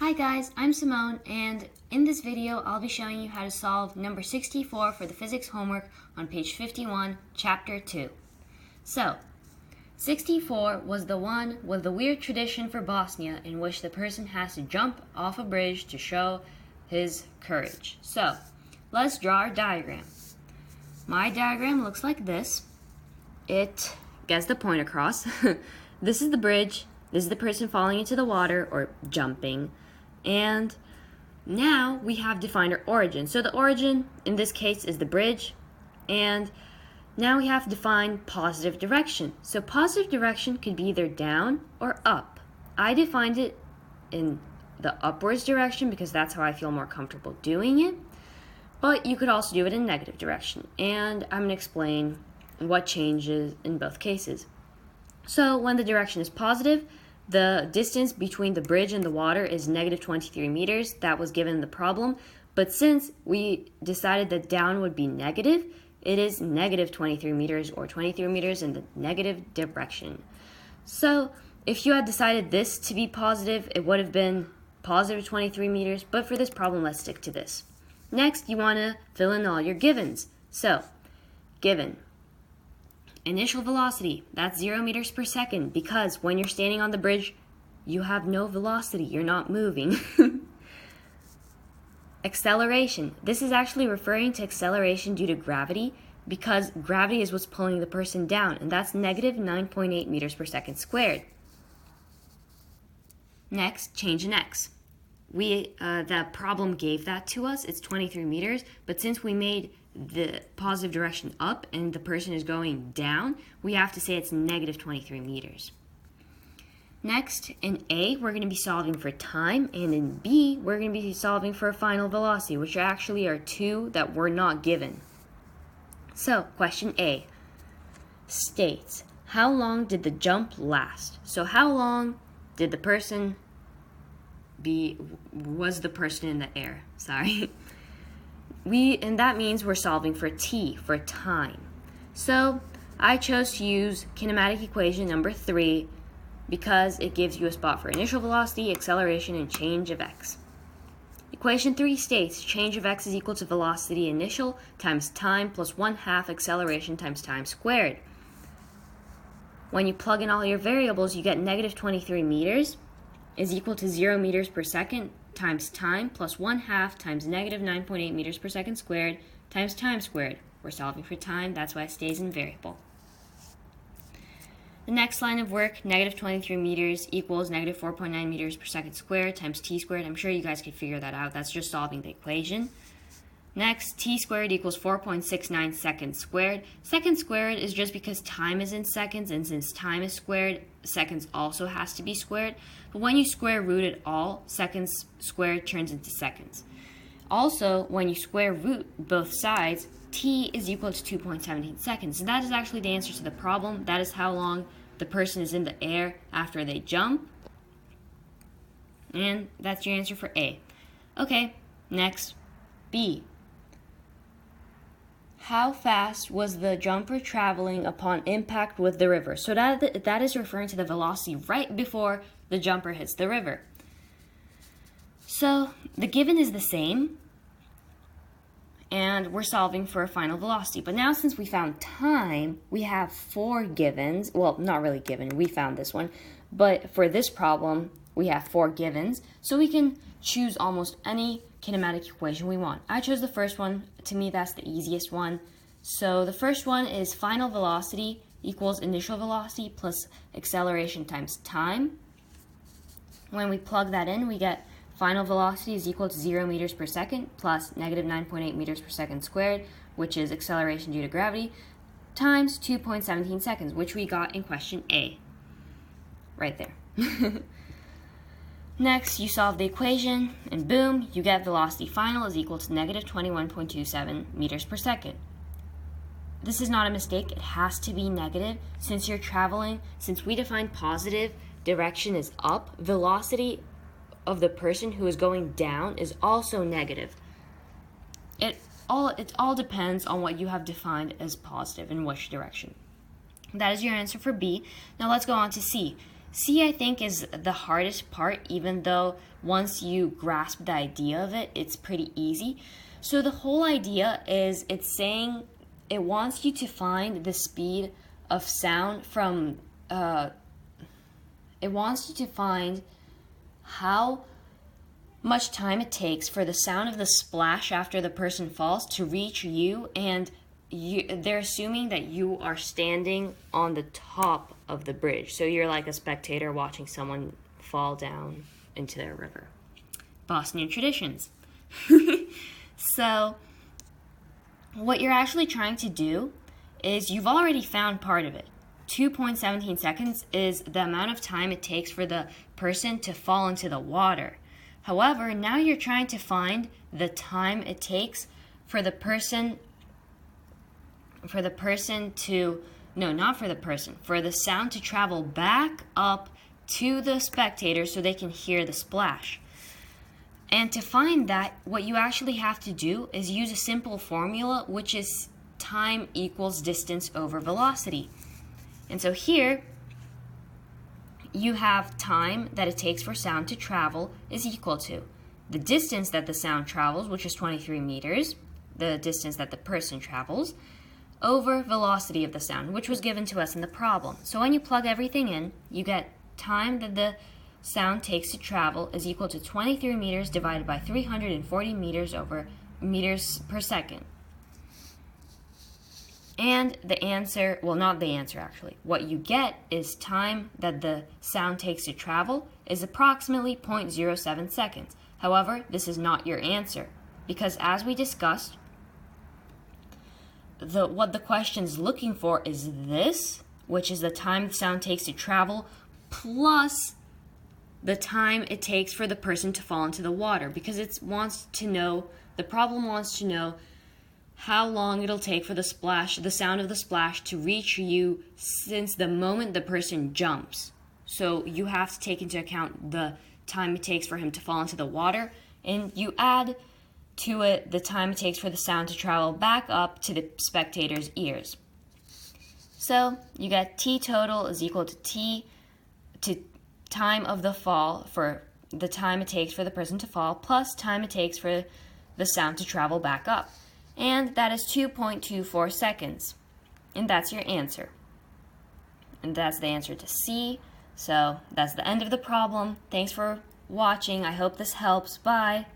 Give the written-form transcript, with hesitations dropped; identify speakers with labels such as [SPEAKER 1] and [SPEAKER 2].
[SPEAKER 1] Hi guys, I'm Simone, and in this video I'll be showing you how to solve number 64 for the physics homework on page 51, chapter 2. So, 64 was the one with the weird tradition for Bosnia in which the person has to jump off a bridge to show his courage. So, let's draw our diagram. My diagram looks like this. It gets the point across. This is the bridge. This is the person falling into the water or jumping. And now we have defined our origin. So the origin in this case is the bridge. And now we have to define positive direction. So positive direction could be either down or up. I defined it in the upwards direction because that's how I feel more comfortable doing it. But you could also do it in negative direction. And I'm going to explain what changes in both cases. So when the direction is positive, the distance between the bridge and the water is negative 23 meters. That was given in the problem. But since we decided that down would be negative, it is negative 23 meters or 23 meters in the negative direction. So if you had decided this to be positive, it would have been positive 23 meters. But for this problem, let's stick to this. Next, you want to fill in all your givens. So, given. Initial velocity, that's 0 meters per second because when you're standing on the bridge, you have no velocity, you're not moving. Acceleration, this is actually referring to acceleration due to gravity because gravity is what's pulling the person down, and that's negative 9.8 meters per second squared. Next, change in x. The problem gave that to us, it's 23 meters, but since we made the positive direction up and the person is going down, we have to say it's negative 23 meters. Next, in A, we're going to be solving for time, and in B, we're going to be solving for final velocity, which actually are two that were not given. So, question A states, how long did the jump last? So how long did the person was the person in the air? Sorry. And that means we're solving for t, for time. So I chose to use kinematic equation number 3 because it gives you a spot for initial velocity, acceleration, and change of x. Equation 3 states change of x is equal to velocity initial times time plus 1/2 acceleration times time squared. When you plug in all your variables, you get negative 23 meters is equal to 0 meters per second times time plus 1/2 times negative 9.8 meters per second squared times time squared. We're solving for time, that's why it stays in variable. The next line of work, negative 23 meters equals negative 4.9 meters per second squared times t squared. I'm sure you guys could figure that out. That's just solving the equation. Next, t squared equals 4.69 seconds squared. Seconds squared is just because time is in seconds, and since time is squared, seconds also has to be squared. But when you square root it all, seconds squared turns into seconds. Also, when you square root both sides, t is equal to 2.17 seconds. And that is actually the answer to the problem. That is how long the person is in the air after they jump. And that's your answer for A. Okay, next, B. How fast was the jumper traveling upon impact with the river? So that is referring to the velocity right before the jumper hits the river. So the given is the same, and we're solving for a final velocity. But now since we found time, we have 4 givens. Well, not really given, we found this one. But for this problem, we have 4 givens. So we can choose almost any kinematic equation we want. I chose the first one. To me, that's the easiest one. So the first one is final velocity equals initial velocity plus acceleration times time. When we plug that in, we get final velocity is equal to 0 meters per second plus negative 9.8 meters per second squared, which is acceleration due to gravity, times 2.17 seconds, which we got in question A. Right there. Next, you solve the equation, and boom, you get velocity final is equal to negative 21.27 meters per second. This is not a mistake. It has to be negative since you're traveling. Since we define positive direction is up, velocity of the person who is going down is also negative. It all depends on what you have defined as positive in which direction. That is your answer for B. Now let's go on to C. C, I think, is the hardest part, even though once you grasp the idea of it, it's pretty easy. So the whole idea is it's saying it wants you to find the speed of sound from, it wants you to find how much time it takes for the sound of the splash after the person falls to reach you, and they're assuming that you are standing on the top of the bridge. So you're like a spectator watching someone fall down into their river. Bosnian traditions. So what you're actually trying to do is you've already found part of it. 2.17 seconds is the amount of time it takes for the person to fall into the water. However, now you're trying to find the time it takes for the person to, no, not for the person, for the sound to travel back up to the spectator so they can hear the splash. And to find that, what you actually have to do is use a simple formula, which is time equals distance over velocity. And so here, you have time that it takes for sound to travel is equal to the distance that the sound travels, which is 23 meters, the distance that the person travels, over velocity of the sound, which was given to us in the problem. So when you plug everything in, you get time that the sound takes to travel is equal to 23 meters divided by 340 meters over meters per second. And the answer, well, not the answer actually, what you get is time that the sound takes to travel is approximately 0.07 seconds. However, this is not your answer, because as we discussed, what the question's looking for is this, which is the time the sound takes to travel, plus the time it takes for the person to fall into the water, because it wants to know, the problem wants to know how long it'll take for the sound of the splash to reach you since the moment the person jumps. So you have to take into account the time it takes for him to fall into the water, and you add to it the time it takes for the sound to travel back up to the spectator's ears. So you get T total is equal to time of the fall for the time it takes for the person to fall plus time it takes for the sound to travel back up. And that is 2.24 seconds. And that's your answer. And that's the answer to C. So that's the end of the problem. Thanks for watching. I hope this helps. Bye.